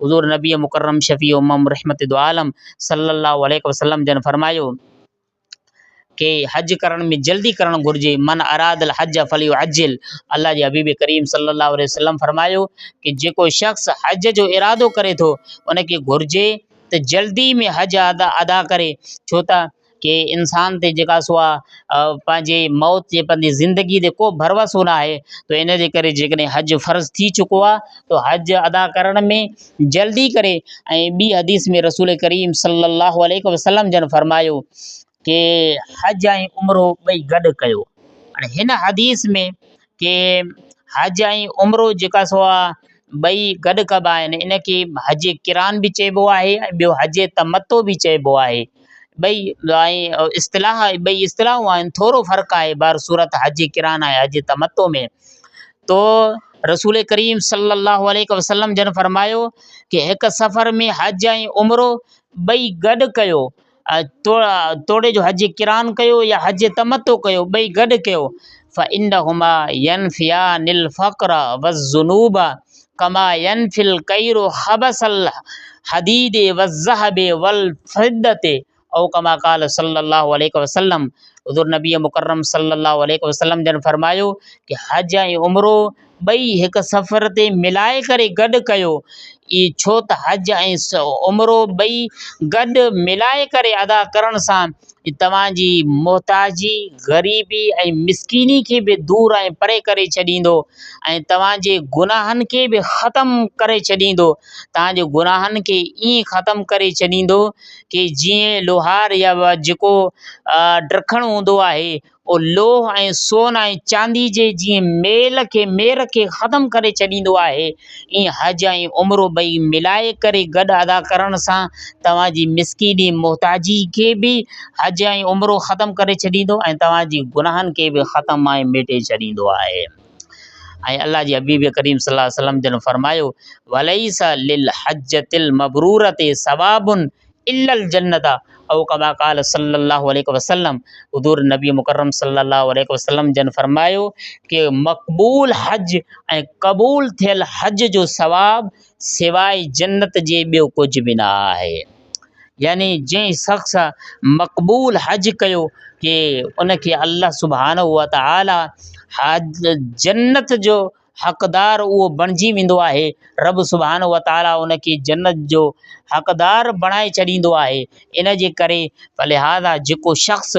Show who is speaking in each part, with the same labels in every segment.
Speaker 1: हुज़ूर नबी मुकर्रम शफ़ी उम्मम रहमत दो आलम सल्लल्लाहु अलैहि वसल्लम जन फरमायो कि हज करण में जल्दी करणु घुरिजे। मन अरादल हज फलियुअज्जिल। अल्लाह जे हबीब करीम सल्लल्लाहु अलैहि वसल्लम फरमायो कि जेको शख़्स हज जो इरादो करे थो उनखे घुरिजे त जल्दी में हज अदा करे, छो त कि इंसान ते जेका सो आहे पंहिंजे मौत जे पंहिंजी ज़िंदगी ते को भरवसो न आहे। त इन जे करे जेकॾहिं हज फ़र्ज़ु थी चुको आहे त हज अदा करण में जल्दी करे। ऐं ॿी हदीस में रसूल करीम सल्लल्लाहु अलैहि वसल्लम जन फरमायो कि हज ऐं उमिरो ॿई गॾु कयो। हाणे हिन हदीस में कि हज ऐं उमिरो जेका सो आहे ॿई गॾु कबा आहिनि, इनखे हज किरान बि चइबो आहे ऐं ॿियो हज तमतो बि चइबो आहे। ॿई ऐं ॿई इस्तिलाहूं आहिनि, थोरो फ़र्क़ु आहे बार सूरत हज किरान ऐं हज तमतो में। तो रसूल करीम सल्लल्लाहु अलैहि वसल्लम जन फरमायो कि हिकु सफ़र में हज ऐं उमिरो ॿई गॾु कयो। तोड़े जो हज किरान कयो या हज तमतो कयो, ॿई गॾु कयो। फ़इन्नहुमा यनफ़ियानिल फ़क़्र वज़्ज़ुनूब कमा यनफ़िल कैरु ख़बसल हदीद वज़्ज़हब वल फ़िद्दत औ कमा क़ाल सल्लल्लाहु अलैहि वसल्लम। हुज़ूर नबी मुकर्रम सल्लल्लाहु अलैहि वसल्लम जन फरमायो कि हज ऐं उमिरो ॿई हिकु सफ़र ते मिलाए करे गॾु कयो। छो त हज ऐं उमिरो ॿई गॾु मिलाए करे अदा करण सां तव्हांजी मोहताजी, ग़रीबी ऐं मिसकीनी खे बि दूरि ऐं परे करे छॾींदो ऐं तव्हांजे गुनाहनि खे बि ख़तमु करे छॾींदो। तव्हांजे गुनाहनि खे ईअं ख़तमु करे छॾींदो कि जीअं लोहार या जेको ॾरखणु हूंदो आहे उहो लोह ऐं सोन ऐं चांदी जे जीअं मेर खे ख़तमु करे छॾींदो आहे, ईअं हज ऐं उमिरो ॿई मिलाए करे गॾु अदा करण सां तव्हांजी मिसकीनी मोहताजी खे बि हज ऐं उमिरो ख़तमु करे छॾींदो ऐं तव्हांजी गुनाहनि खे बि ख़तमु ऐं मेटे छॾींदो आहे। ऐं अल्लाह जे हबीब करीम सल्लल्लाहु अलैहि वसल्लम जन फरमायो वलैस लिल हज्जतिल मबरूरति सवाबुन इल्लल जन्नत औ कमा क़ाल सल्लल्लाहु अलैहि वसल्लम। हुज़ूर नबी मुकर्रम सल्लल्लाहु अलैहि वसल्लम जन फरमायो कि मक़बूल हज ऐं क़बूल थियल हज जो सवाब सवाइ जन्नत जे ॿियो कुझु बि न आहे। यानी जंहिं शख़्स मक़बूल हज कयो कि उनखे अल्लाह सुब्हानहू व तआला हज जन्नत जो हक़दार उहो बणिजी वेंदो आहे। रब सुब्हानहू व तआला उनखे जन्नत जो हक़दार बणाए छॾींदो आहे। इन जे करे लिहाज़ा जेको शख़्स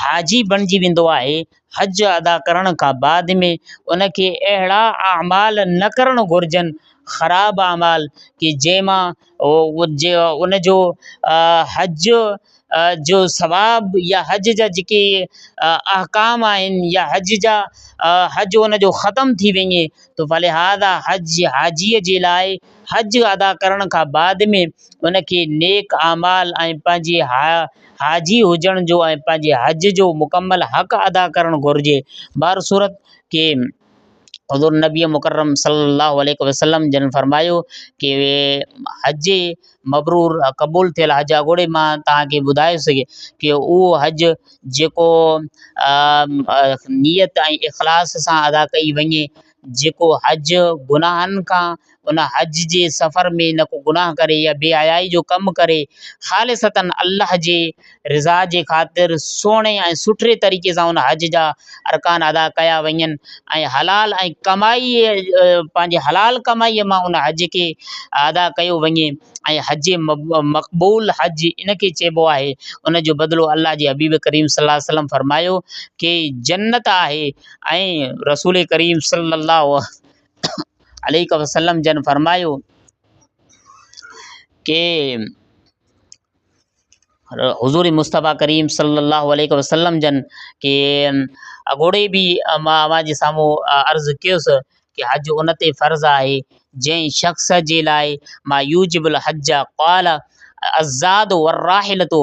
Speaker 1: हाजी बणिजी वेंदो आहे हज अदा करण खां बाद में उनखे अहिड़ा अमाल न करणु घुरिजनि, ख़राबु अमाल कि जंहिंमां उनजो हज जो सवाबु या हज जा जेके अहकाम आहिनि या हज उनजो ख़तमु थी वञे। तो लिहाज़ा हाजीअ जे लाइ हज अदा करण खां बाद में उनखे नेक अमाल ऐं पंहिंजे हाजी हुजण जो ऐं पंहिंजे हज जो मुकमल हक़ अदा करणु घुरिजे। बार सूरत के हुज़ूर नबी मुकर्रम सल्लल्लाहु अलैहि वसल्लम जन फरमायो कि हज मबरूर क़बूल थियल हज अॻोड़े मां तव्हांखे ॿुधाए सघे कि उहो हज जेको नियत ऐं इख़लास सां अदा कई वञे, जेको हज गुनाहनि खां उन हज जे सफ़र में न को गुनाह करे या बेहयाई जो कमु करे, ख़ालिसतन अल्लाह जे रिज़ा जे ख़ातिर सुहिणे ऐं सुठे तरीक़े सां उन हज जा अरकान अदा कया वञनि ऐं हलाल ऐं पंहिंजे हलाल कमाईअ मां उन हज खे अदा कयो वञे ऐं हज मक़बूल हज इनखे चइबो आहे। उन जो बदिलो अल्लाह जे हबीब करीम सल्लल्लाहु अलैहि वसल्लम फरमायो कि जन्नत आहे। ऐं रसूल करीम सल्लल्लाहु अलैहि वसल्लम जन फरमायो कि हुज़ूर मुस्तफ़ा करीम सल्लल्लाहु अलैहि वसल्लम जन कि अॻोड़े बि मां जे साम्हूं अर्ज़ु कयुसि कि हज उन ते फ़र्ज़ु आहे जंहिं शख़्स जे लाइ मां यूजिबुल हज क़ाल अज़ाद वराहिलतो